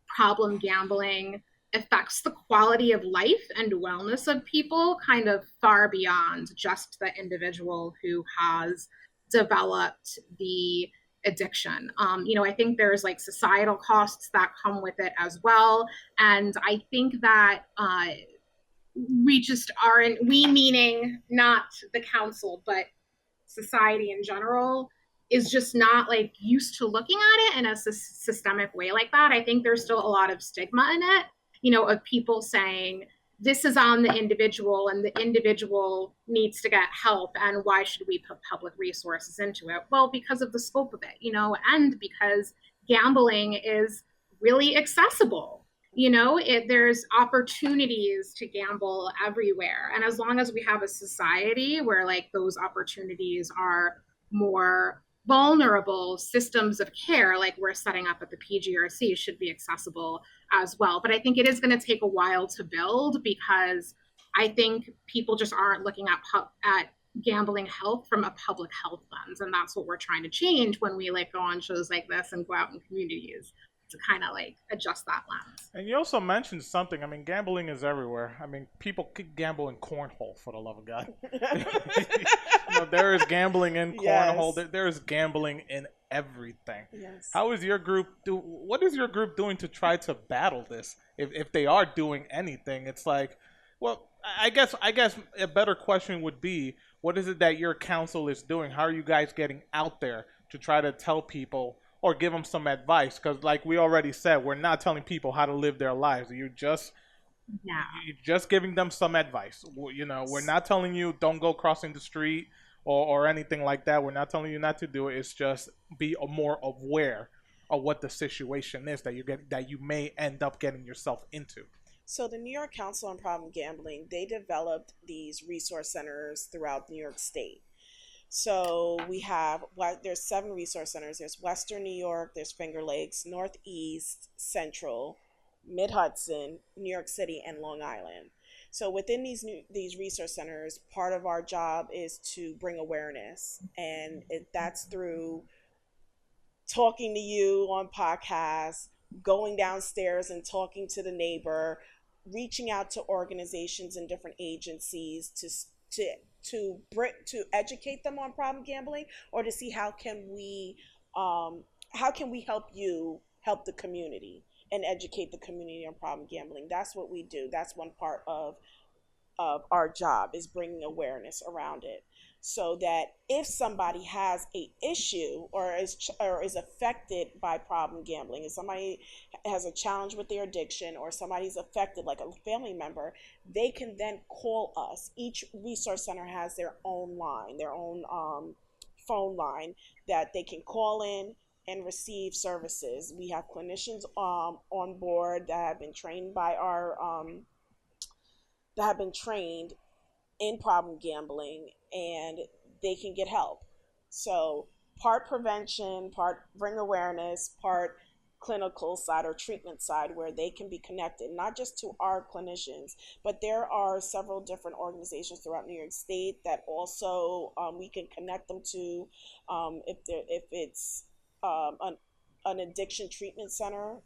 problem gambling affects the quality of life and wellness of people, kind of far beyond just the individual who has developed the addiction. I think there's like societal costs that come with it as well. And I think that we just aren't, we meaning not the council, but society in general, is just not like used to looking at it in a systemic way like that. I think there's still a lot of stigma in it, of people saying this is on the individual and the individual needs to get help, and why should we put public resources into it? Well, because of the scope of it, and because gambling is really accessible. There's opportunities to gamble everywhere. And as long as we have a society where like those opportunities are more vulnerable, systems of care like we're setting up at the PGRC should be accessible as well. But I think it is going to take a while to build, because I think people just aren't looking at gambling health from a public health lens. And that's what we're trying to change when we like go on shows like this and go out in communities to kind of like adjust that lens. And you also mentioned something. I mean, gambling is everywhere. I mean, people could gamble in cornhole, for the love of God. There is gambling in cornhole. Yes. There is gambling in everything. Yes. How is your group what is your group doing to try to battle this? If they are doing anything, it's like, well, I guess a better question would be, what is it that your council is doing? How are you guys getting out there to try to tell people or give them some advice? Because like we already said, we're not telling people how to live their lives. You're just giving them some advice. We're not telling you don't go crossing the street or anything like that. We're not telling you not to do it. It's just be more aware of what the situation is that you may end up getting yourself into. So the New York Council on Problem Gambling, they developed these resource centers throughout New York State. So there's 7 resource centers. There's Western New York, there's Finger Lakes, Northeast, Central, Mid-Hudson, New York City, and Long Island. So within these resource centers, part of our job is to bring awareness. And that's through talking to you on podcasts, going downstairs and talking to the neighbor, reaching out to organizations and different agencies to educate them on problem gambling, or to see how can we help the community and educate the community on problem gambling. That's what we do. That's one part of our job, is bringing awareness around it, so that if somebody has a issue or is affected by problem gambling, if somebody has a challenge with their addiction, or somebody's affected, like a family member, they can then call us. Each resource center has their own line, their own phone line that they can call in and receive services. We have clinicians on board that have been trained by in problem gambling, and they can get help. So part prevention, part bring awareness, part clinical side or treatment side, where they can be connected, not just to our clinicians, but there are several different organizations throughout New York State that also we can connect them to, if it's an addiction treatment center,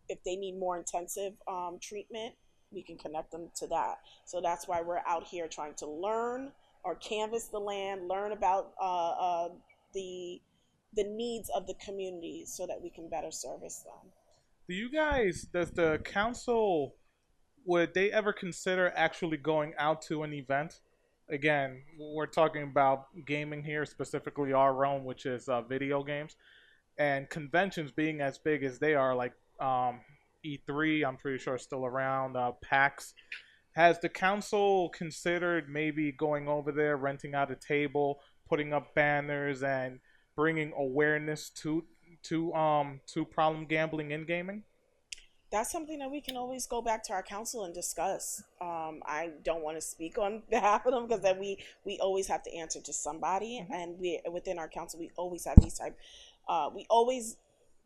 if they need more intensive treatment, connect them to that. So that's why we're out here trying to learn or canvas the land, learn about the needs of the community so that we can better service them. Does the council, would they ever consider actually going out to an event? Again, we're talking about gaming here, specifically our own, which is video games. And conventions being as big as they are, like E3, I'm pretty sure is still around, PAX. Has the council considered maybe going over there, renting out a table, putting up banners, and bringing awareness to problem gambling in gaming? That's something that we can always go back to our council and discuss. I don't want to speak on behalf of them because then we always have to answer to somebody, and we within our council we always have these type. We always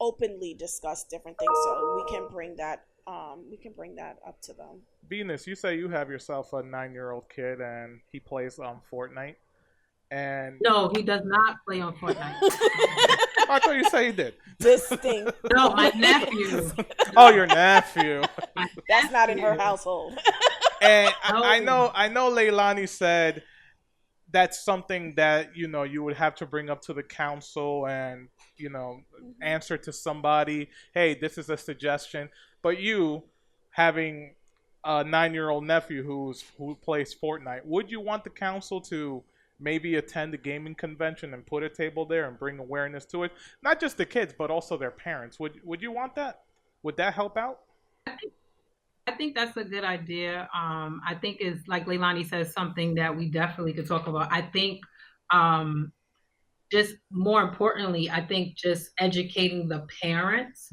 openly discuss different things, so we can bring that up to them. Venus, you say you have yourself a 9-year-old kid and he plays Fortnite, and No, he does not play on Fortnite. I thought you said he did. Distinct. No, my nephew. Oh, your nephew. That's not in her household. And I know Leilani said that's something that you would have to bring up to the council and answer to somebody. Hey, this is a suggestion. But you having a 9-year-old nephew who plays Fortnite, would you want the council to maybe attend a gaming convention and put a table there and bring awareness to it? Not just the kids, but also their parents. Would you want that? Would that help out? I think that's a good idea. I think it's like Leilani says, something that we definitely could talk about. I think just more importantly, I think just educating the parents,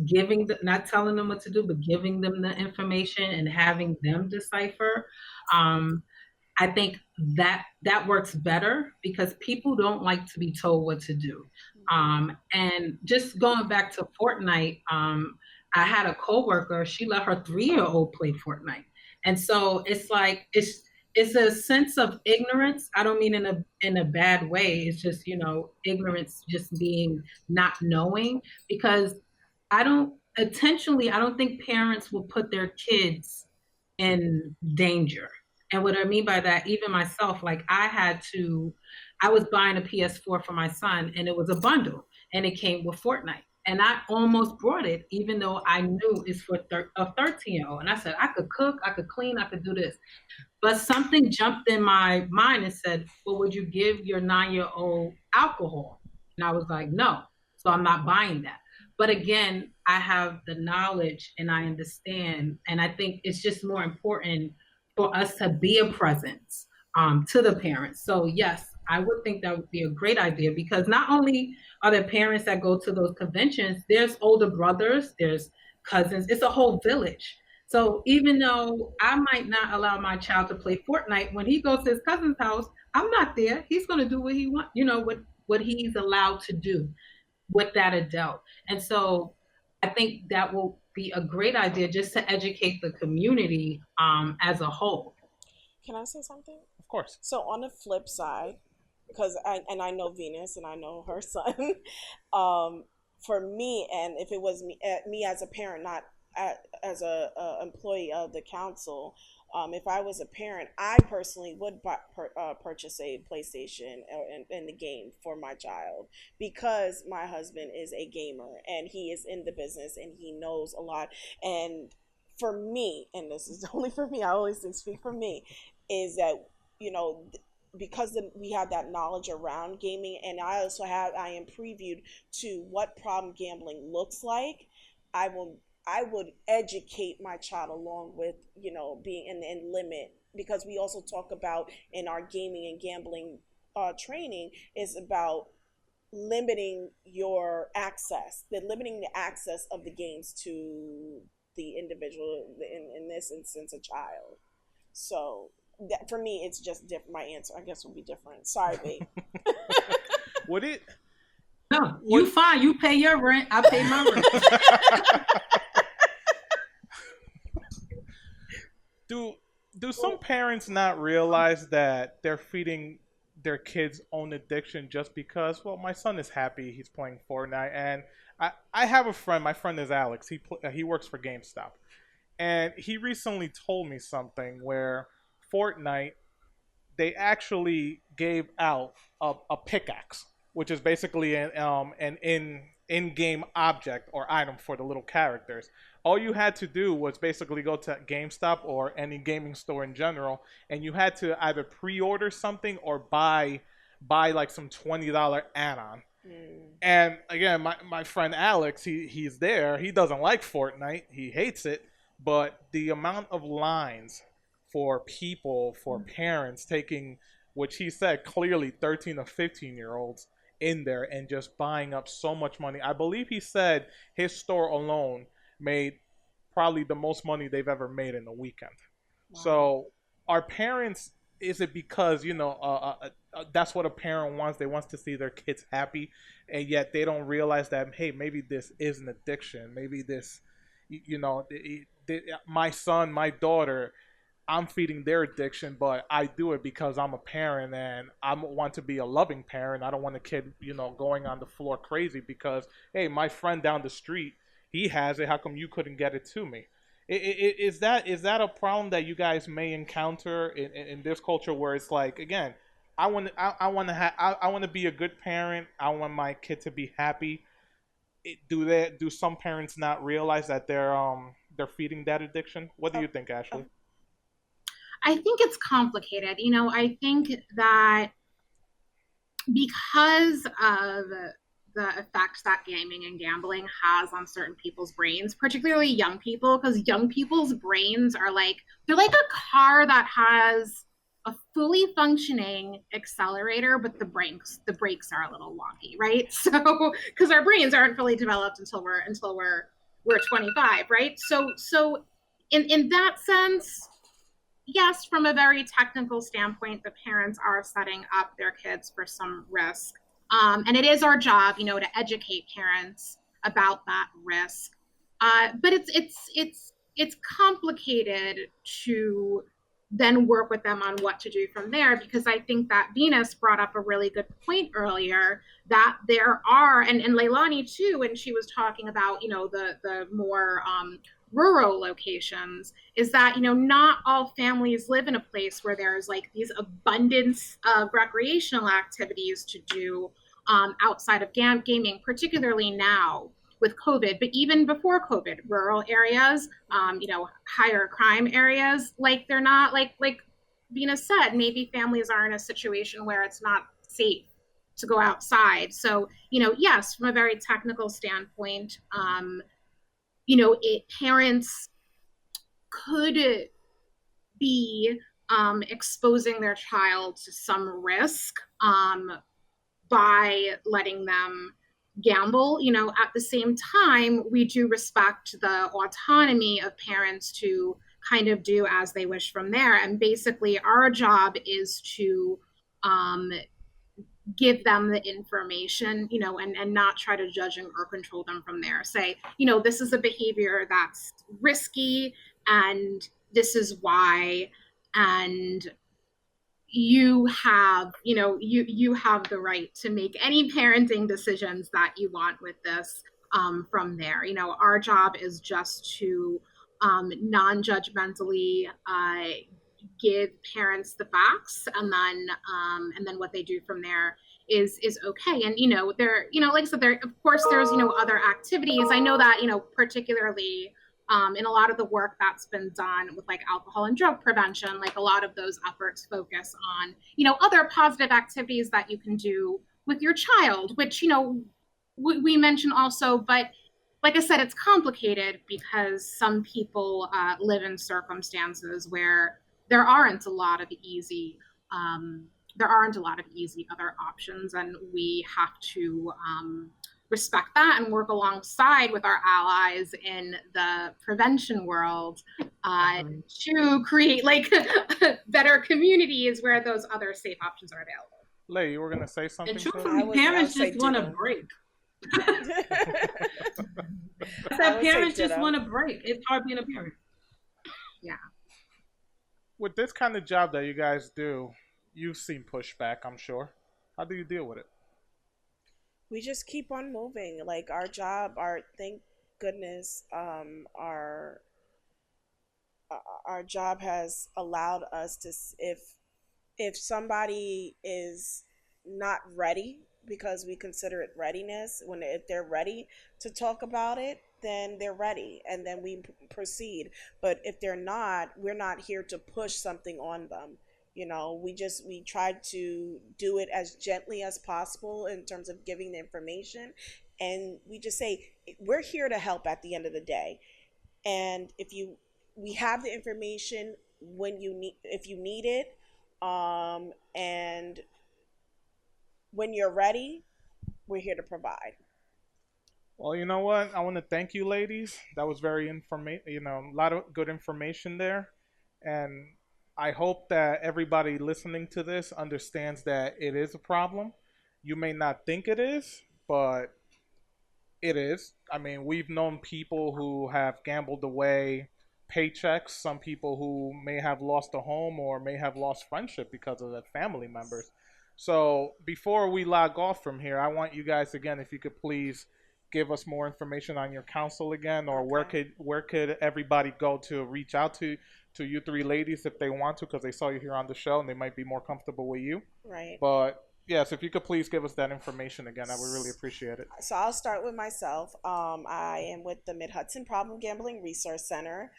not telling them what to do, but giving them the information and having them decipher. I think that works better because people don't like to be told what to do. And just going back to Fortnite, I had a coworker, she let her 3-year-old play Fortnite. And so it's like, it's a sense of ignorance. I don't mean in a bad way. It's just, ignorance, just being not knowing, because I don't think parents will put their kids in danger. And what I mean by that, even myself, like I was buying a PS4 for my son and it was a bundle and it came with Fortnite. And I almost brought it, even though I knew it's for a 13-year-old. And I said, I could cook, I could clean, I could do this. But something jumped in my mind and said, well, would you give your 9-year-old alcohol? And I was like, no. So I'm not buying that. But again, I have the knowledge and I understand. And I think it's just more important for us to be a presence to the parents. So yes, I would think that would be a great idea, because not only are there parents that go to those conventions, there's older brothers, there's cousins, it's a whole village. So even though I might not allow my child to play Fortnite, when he goes to his cousin's house, I'm not there. He's going to do what he wants, what he's allowed to do with that adult. And so I think that will be a great idea just to educate the community as a whole. Can I say something? Of course. So on the flip side, because I know Venus and I know her son, for me, and if it was me as a parent, not as a employee of the council, if I was a parent, I personally would purchase a PlayStation in the game for my child, because my husband is a gamer and he is in the business and he knows a lot. And for me, and this is only for me, I always speak for me, is that, because we have that knowledge around gaming, and I am previewed to what problem gambling looks like, I would educate my child along with, being in limit, because we also talk about in our gaming and gambling training is about limiting limiting the access of the games to the individual, in this instance, a child. So that, for me, it's just different. My answer, I guess, will be different. Sorry, babe. Would it? No, you fine. You pay your rent. I pay my rent. Do some parents not realize that they're feeding their kids' own addiction just because, well, my son is happy, he's playing Fortnite, and I have a friend, my friend is Alex, he works for GameStop, And he recently told me something where Fortnite, they actually gave out a pickaxe, which is basically an in-game object or item for the little characters. All you had to do was basically go to GameStop or any gaming store in general, and you had to either pre-order something or buy like some $20 add-on. And again, my friend Alex, he's there. He doesn't like Fortnite. He hates it. But the amount of lines for people, for parents taking, which he said clearly 13 or 15-year-olds in there and just buying up so much money. I believe he said his store alone made probably the most money they've ever made in a weekend. Wow. So our parents, is it because, that's what a parent wants? They want to see their kids happy, and yet they don't realize that, hey, maybe this is an addiction. Maybe this, my son, my daughter, I'm feeding their addiction, but I do it because I'm a parent and I want to be a loving parent. I don't want a kid, going on the floor crazy because, hey, my friend down the street, he has it. How come you couldn't get it to me? Is that a problem that you guys may encounter in this culture where it's like, again, I want to be a good parent. I want my kid to be happy. Do some parents not realize that they're feeding that addiction? What do you think, Ashley? I think it's complicated. I think that because of the effects that gaming and gambling has on certain people's brains, particularly young people, because young people's brains are they're like a car that has a fully functioning accelerator, but the brakes are a little wonky, right? So because our brains aren't fully developed until we're 25, right? So in that sense, yes, from a very technical standpoint, the parents are setting up their kids for some risk. And it is our job, to educate parents about that risk. But it's complicated to then work with them on what to do from there, because I think that Venus brought up a really good point earlier that there are, and Leilani too, when she was talking about, the more rural locations, is that not all families live in a place where there's these abundance of recreational activities to do outside of gaming, particularly now with COVID, but even before COVID, rural areas, higher crime areas, they're not like Venus said, maybe families are in a situation where it's not safe to go outside. So, yes, from a very technical standpoint, parents could be exposing their child to some risk by letting them gamble. At the same time, we do respect the autonomy of parents to kind of do as they wish from there. And basically, our job is to give them the information, and not try to judge or control them from there. Say, this is a behavior that's risky and this is why, and you have the right to make any parenting decisions that you want with this from there. Our job is just to non-judgmentally give parents the facts, and then what they do from there is okay. And there, like I said, there, of course, there's other activities. I know that particularly in a lot of the work that's been done with alcohol and drug prevention, a lot of those efforts focus on other positive activities that you can do with your child, which we mentioned also. But like I said, it's complicated because some people live in circumstances where there aren't a lot of easy other options, and we have to respect that and work alongside with our allies in the prevention world to create better communities where those other safe options are available. Lei, you were gonna say something? And truthfully, parents just want a break. I said parents just want a break. It's hard being a parent. Yeah. With this kind of job that you guys do, you've seen pushback, I'm sure. How do you deal with it? We just keep on moving. Our job, thank goodness, our our job has allowed us to, if somebody is not ready, because we consider it readiness, if they're ready to talk about it, then they're ready, and then we proceed. But if they're not, we're not here to push something on them. We try to do it as gently as possible in terms of giving the information, and we just say we're here to help at the end of the day. And we have the information if you need it, and when you're ready, we're here to provide. Well, you know what? I want to thank you, ladies. That was very a lot of good information there. And I hope that everybody listening to this understands that it is a problem. You may not think it is, but it is. I mean, we've known people who have gambled away paychecks, some people who may have lost a home or may have lost friendship because of their family members. So before we log off from here, I want you guys again, if you could please give us more information on your council again, or where could everybody go to reach out to you three ladies if they want to, because they saw you here on the show and they might be more comfortable with you. Right. But yes, if you could please give us that information again, I would really appreciate it. So I'll start with myself. I am with the Mid-Hudson Problem Gambling Resource Center.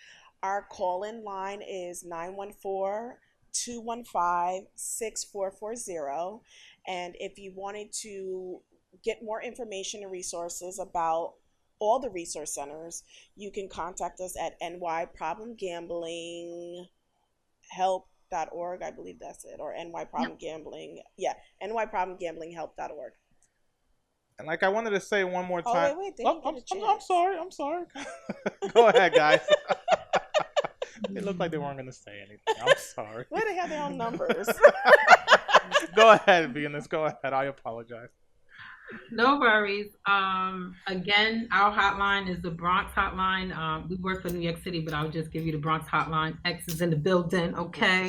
Our call-in line is 914-215-6440. And if you wanted to get more information and resources about all the resource centers, you can contact us at nyproblemgamblinghelp.org. I believe that's it. Or nyproblemgambling. Yeah, nyproblemgamblinghelp.org. And like I wanted to say one more time. Oh, wait. I'm sorry. Go ahead, guys. They looked like they weren't going to say anything. I'm sorry. Where they have their own numbers. Go ahead, Venus. Go ahead. I apologize. No worries. Again, our hotline is the Bronx hotline. We work for New York City, but I'll just give you the Bronx hotline. X is in the building, okay?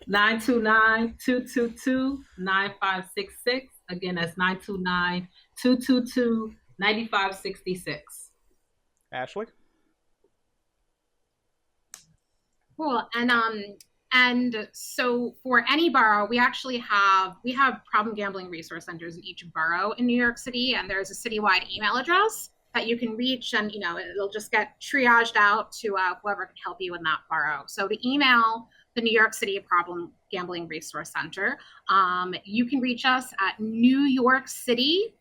929-222-9566. Again, that's 929-222-9566. Ashley? Cool. And so for any borough, we have problem gambling resource centers in each borough in New York City, and there's a citywide email address that you can reach, and it'll just get triaged out to whoever can help you in that borough. So to email the New York City Problem Gambling Resource Center, you can reach us at New York City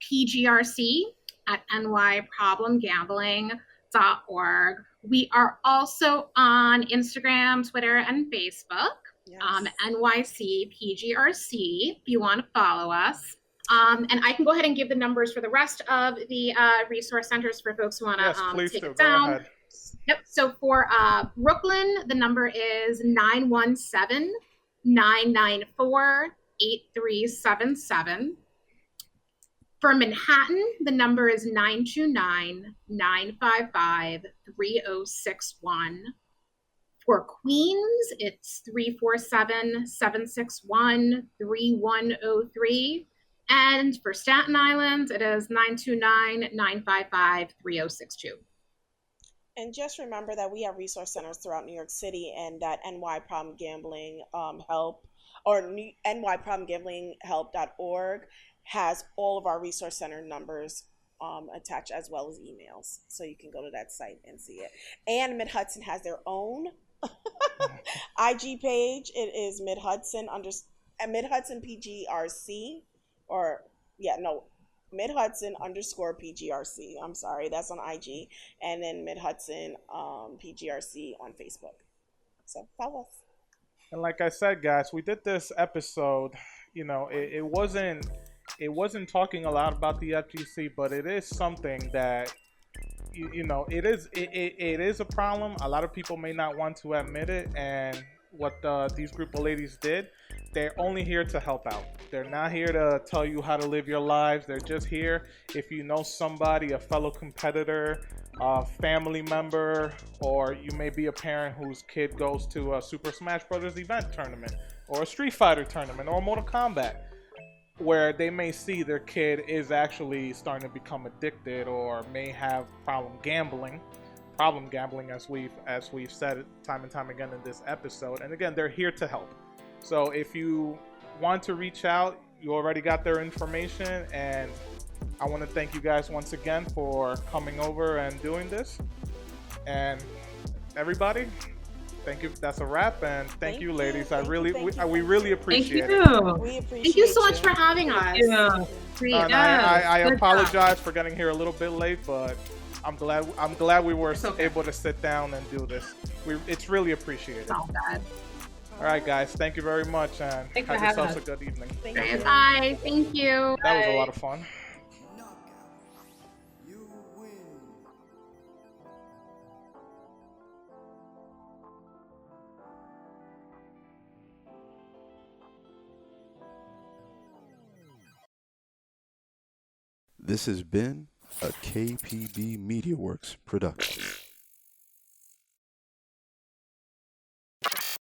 PGRC at nyproblemgambling.org. We are also on Instagram, Twitter, and Facebook, yes. NYC PGRC, if you want to follow us. And I can go ahead and give the numbers for the rest of the resource centers for folks who want to take it down. Go ahead. Yep. So for Brooklyn, the number is 917-994-8377. For Manhattan, the number is 929-955-3061. For Queens, it's 347-761-3103. And for Staten Island, it is 929-955-3062. And just remember that we have resource centers throughout New York City, and that NY Problem Gambling Help, or nyproblemgamblinghelp.org, has all of our resource center numbers attached, as well as emails. So you can go to that site and see it. And Mid-Hudson has their own IG page. It is Mid-Hudson PGRC, Mid-Hudson _PGRC. I'm sorry, that's on IG. And then Mid-Hudson PGRC on Facebook. So follow us. And like I said, guys, we did this episode, it wasn't talking a lot about the FGC, but it is something that, it is a problem. A lot of people may not want to admit it, and what these group of ladies did, they're only here to help out. They're not here to tell you how to live your lives. They're just here if you know somebody, a fellow competitor, a family member, or you may be a parent whose kid goes to a Super Smash Brothers event tournament, or a Street Fighter tournament, or Mortal Kombat, where they may see their kid is actually starting to become addicted or may have problem gambling. problem gambling, as we've said time and time again in this episode. And again, they're here to help. So if you want to reach out, you already got their information, and I want to thank you guys once again for coming over and doing this. And everybody, thank you. That's a wrap, and thank you, ladies. We really appreciate it. We appreciate Thank you so much for having us. Yeah. And I apologize for getting here a little bit late, but I'm glad we were able to sit down and do this. It's really appreciated. It's all bad. All right, guys. Thank you very much, and Thanks have for having yourselves a us. good evening. Thank you. Bye. Thank you. That was a lot of fun. This has been a KPB Media Works production.